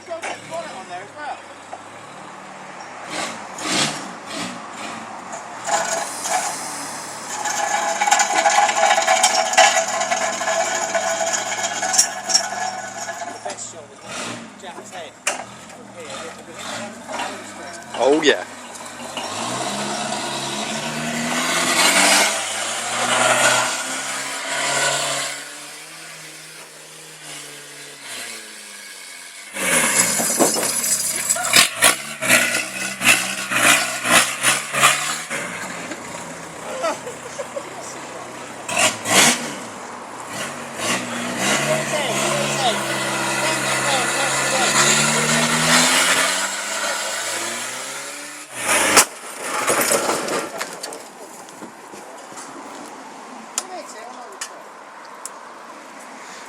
Got a bonnet on there as well. The best shot was Jack's head from here. Oh yeah.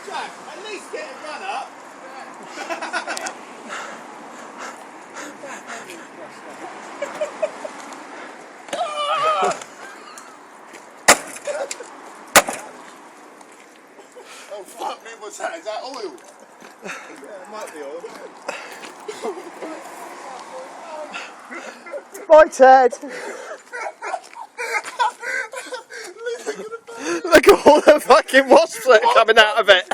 Jack, at least get a run up. Oh fuck me, what's that? Is that oil? Yeah, it might be oil. My Ted! Look at all the fucking wasps that are coming out of it.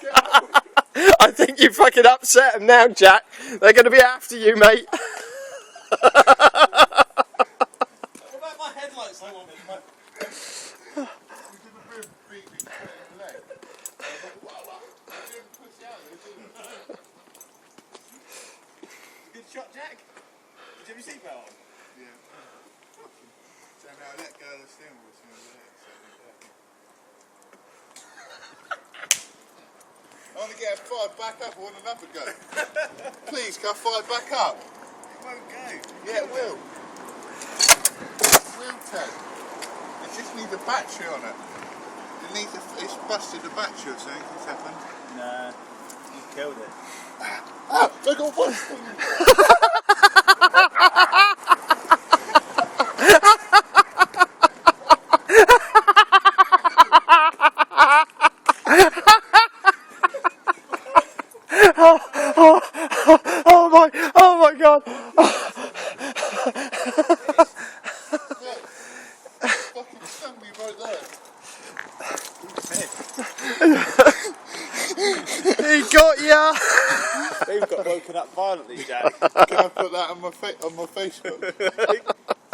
I think you fucking upset them now, Jack. They're going to be after you, mate. What about my headlights? I want it. Good shot, Jack. Did you have your seatbelt on? Yeah. So now let go of the steering wheel. I want to get fired back up. I want another go. Please, can I fire back up? It won't go. Yeah, it will. It will, Ted. It just needs a battery on it. It's busted the battery or something. It's happened. Nah, you killed it. Ah! I got one. Oh my god! Fucking stung me right there. He got ya! They've got woken up violently, Jack. Can I put that on my Facebook?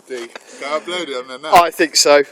Can I upload it on there now? I think so.